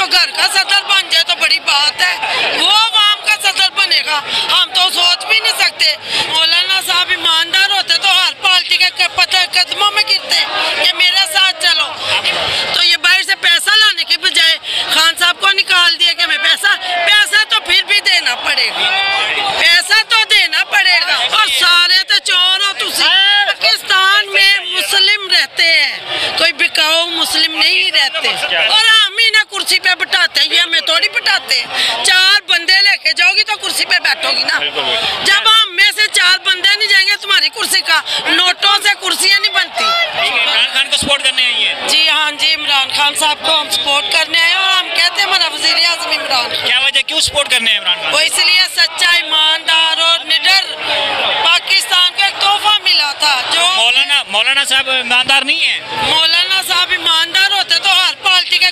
घर का सदर बन जाए तो बड़ी बात है, वो आवाम का सदर बनेगा, हम तो सोच भी नहीं सकते। मौलाना साहब ईमानदार होते तो हर पार्टी के कदमों में गिरते कि मेरे साथ चलो। तो ये बाहर से पैसा लाने के बजाय खान साहब को निकाल दिया कि हमें पैसा तो फिर भी देना पड़ेगा, पैसा तो देना पड़ेगा। और सारे तो चोर हो तुसी। पाकिस्तान में मुस्लिम रहते हैं, कोई बिकाऊ मुस्लिम नहीं रहते। और हम ही ना कुर्सी पे बिठाते हैं, ये हमें थोड़ी बिठाते हैं। 4 बंदे लेके जाओगी तो कुर्सी पे बैठोगी ना। जब हम में से 4 बंदे नहीं जाएंगे तुम्हारी कुर्सी का, नोटों से कुर्सियां नहीं बनती। इमरान खान को सपोर्ट करने आई है? जी हाँ जी, इमरान खान साहब को हम सपोर्ट करने आए और हम कहते हैं हमारा वज़ीर आज़म इमरान खान। क्या वजह, क्यों सपोर्ट करने हैं इमरान खान? वो इसलिए सच्चा, ईमानदार और निडर। पाकिस्तान को एक तोहफा मिला था जो मौलाना साहब ईमानदार नहीं है। मौलाना साहब ईमानदार होते तो हर पार्टी के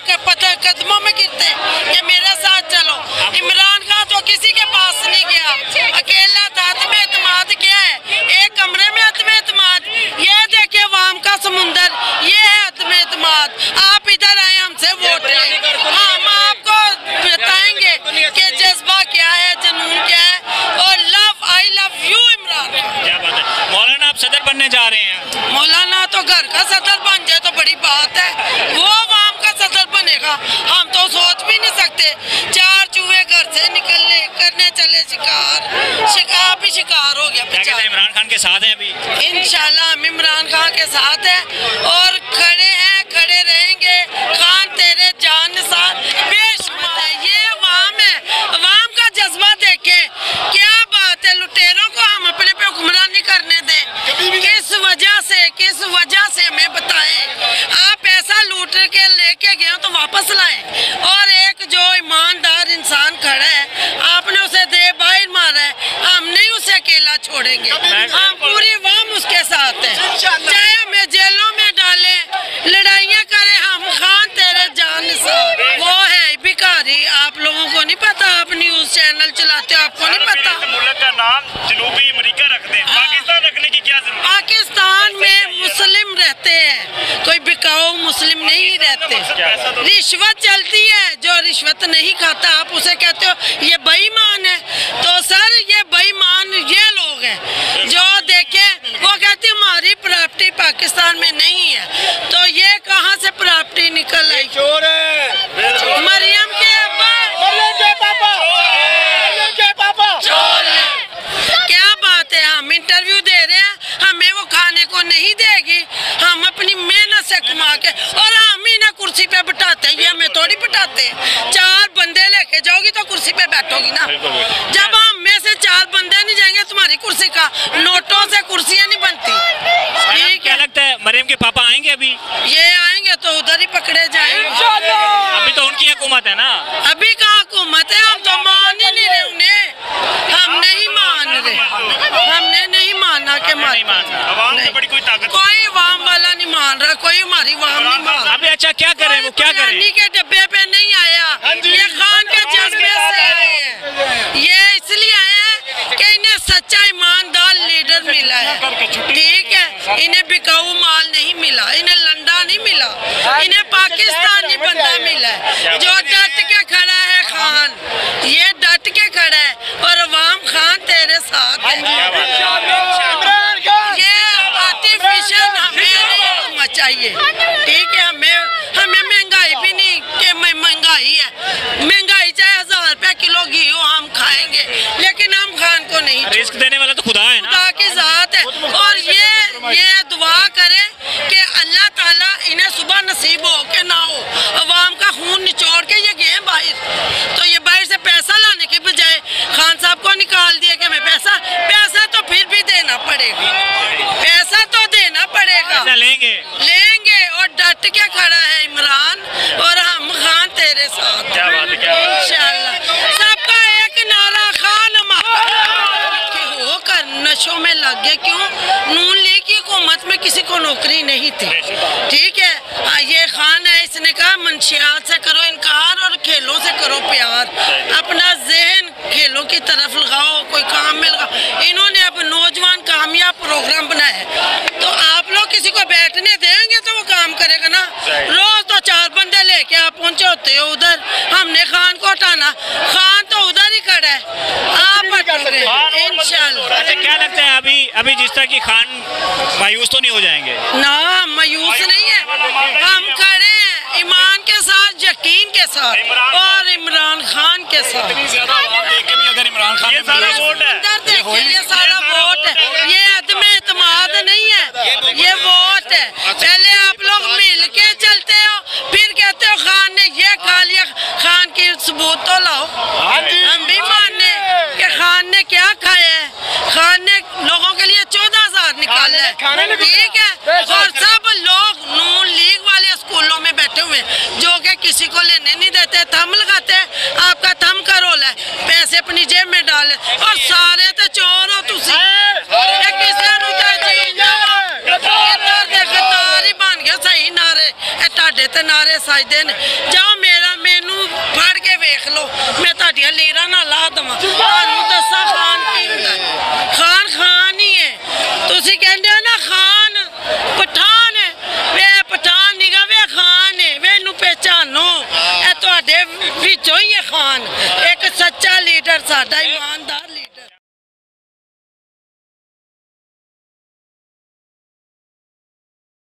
कदमों में गिरते कि मेरे साथ चलो। इमरान खान तो किसी के पास नहीं गया, अकेला था। आत्म एतमाद क्या है? एक कमरे में आत्म एतमाद। ये देखिए वाम का समुंदर, ये है आत्म एतमाद। आप इधर आए हमसे वोट लें, हम आपको बताएंगे कि जज्बा क्या है, जुनून क्या है। और आई लव यू इमरान। क्या बात है। मौलाना आप सदर बनने जा रहे हैं? मौलाना तो घर का सदर बन जाए तो बड़ी बात है, वो आवाम का सदर बनेगा, हम तो सोच भी नहीं सकते। 4 चूहे घर से निकलने करने चले शिकार भी शिकार हो गया। क्या इमरान खान के साथ हैं अभी? इंशाल्लाह हम इमरान खान के साथ हैं और खड़े हैं, खड़े रहेंगे। खान तेरे जान निसार बेशुमार है। ये अवाम है, अवाम का जज्बा देखे। क्या बात है, लुटेरों को हम अपने पे हुक्मरान नहीं करने दें। किस वजह से हमें बताएं। आप पैसा लूट के लेके गए तो वापस लाएं। और एक जो ईमानदार इंसान खड़ा है, आपने उसे दे बाहर मारा है, हम नहीं उसे अकेला छोड़ेंगे। हम पूरी वाम उसके साथ है, चाहे हमें जेलों में डाले, लड़ाइयाँ करें, हम खान तेरे जान निसार। वो है भिखारी, आप लोगों को नहीं पता, आप न्यूज चैनल चलाते हो, आपको नहीं पता। मुल्क का नाम जनूबी अमेरिका रखते हैं, पाकिस्तान रखने की क्या जरूरत? पाकिस्तान में मुस्लिम रहते हैं, कोई बिकाऊ मुस्लिम नहीं रहते। रिश्वत चलती है, जो रिश्वत नहीं खाता आप उसे कहते हो ये बेईमान है। तो सर ये बेईमान ये लोग हैं जो देखे, वो कहती हमारी प्रॉपर्टी पाकिस्तान में नहीं है। तो ये कहाँ से प्रॉपर्टी निकल आई? चोर है मरियम के पापा चोर है। क्या बात है, हम इंटरव्यू दे रहे हैं, हमें वो खाने को नहीं देगी। हम अपनी मेहनत से कमा के, और हम ही ना कुर्सी पे बिठाते हैं, ये हमें थोड़ी बिठाते हैं। 4 बंदे लेके जाओगी तो कुर्सी पे बैठोगी ना। जब हम में से 4 बंदे नहीं जाएंगे तुम्हारी कुर्सी का, नोटों से कुर्सियां नहीं बनती। क्या लगता है मरियम के पापा आएंगे अभी? ये आएंगे तो उधर ही पकड़े जाएंगे। अभी तो उनकी हुकूमत है ना। अभी कहाँ हुकूमत है, हम तो मान ही नहीं रहे उन्हें। हम नहीं मान रहे, हमने नहीं माना कि कोई वाम वाला नहीं मान रहा, कोई हमारी वाम नहीं मान रहा। अभी अच्छा क्या करें, वो क्या करें? के डब्बे पे नहीं आया, ये खान के जज्बे से आए हैं। ये इसलिए आए हैं कि इन्हें सच्चा ईमानदार लीडर मिला है, ठीक है। इन्हें बिकाऊ माल नहीं मिला, इन्हें लंडा नहीं मिला, इन्हें पाकिस्तानी बंदा मिला है जो डट के खड़ा है। खान ये डट के खड़ा है और अवाम खान तेरे साथ है। ये आर्टिफिशियल हमें नहीं होना चाहिए, ठीक है। हमें महंगाई भी नहीं कि महंगाई है, महंगाई चाहे 1000 रुपया किलो घी हो हम खाएंगे, लेकिन हम खान को नहीं। रिस्क देने वाला तो खुदा है ना, खुदा की जात है। और ये दुआ करें कि अल्लाह ताला इन्हें सुबह नसीब हो के ना हो, अवाम का खून निचोड़ के ये गए बाहर। तो ये बाहर से पैसा लाने के बजाय खान साहब को निकाल दिया कि हमें पैसा तो फिर भी देना पड़ेगा, पैसा तो देना पड़ेगा। लेंगे और डट के खड़ा है इमरान, और हम खान तेरे साथ इंशाल्लाह। सबका एक नारा, खान होकर नशों में लग गए। क्यों? नून लीग की हुकूमत में किसी को नौकरी नहीं थी, ठीक है। ये खान है, इसने कहा मंशियात से करो इनकार और खेलों से करो प्यार, अपना जहन खेलों की तरफ लगाओ, कोई काम में लगाओ। इन्होंने अब नौजवान कामयाब प्रोग्राम बनाया, तो आप लोग किसी को बैठने देंगे तो वो काम करेगा ना। रोज तो 4 बंदे लेके आप पहुंचो होते हो उधर, हमने खान को हटाना, खान तो उधर ही खड़ा है, आप हटोगे इंशाल्लाह। अच्छा, क्या लगता है अभी जिस तरह की खान मायूस तो नहीं हो जाएंगे? ना, मायूस नहीं है, हम खड़े हैं ईमान के साथ, यकीन के साथ और इमरान खान के साथ। अगर इमरान खान ये सारा वोट है, ये सारा वोट है, ये अदमे एतमाद नहीं है, ये वोट है। पहले आप लोग मिल के चलते हो, फिर कहते हो खान ने ये खा लिया, खान की सबूत तो लाओ, हम भी माने कि खान ने क्या खाया है। खान ने लोगों के लिए 14,000 निकाला है, ठीक है, और सब लोग नून लीग वाले स्कूलों में बैठे हुए जो कि किसी को लेने नहीं देते, थम लगाते हैं, आपका थम का रोल है, पैसे अपनी जेब में डाले, और सारे तो चोर हो तुसी, सही नारे ਤੁਹਾਡੇ ਤੇ नारे सजदे ने। जाओ मैनू फड़ के वेख लो, मैं ਤੁਹਾਡੀਆਂ लीरा ना ला देवां, ਤੁਹਾਨੂੰ दसा खान की हुंदा, खान खान ही है। तुसी कहंदे हो ना खान पठान है, वे पठान नहीं गा, वे खान है, वे नू पहचानो, ए ਤੁਹਾਡੇ ਵਿੱਚੋਂ ही है खान, एक सच्चा लीडर साडा ईमानदार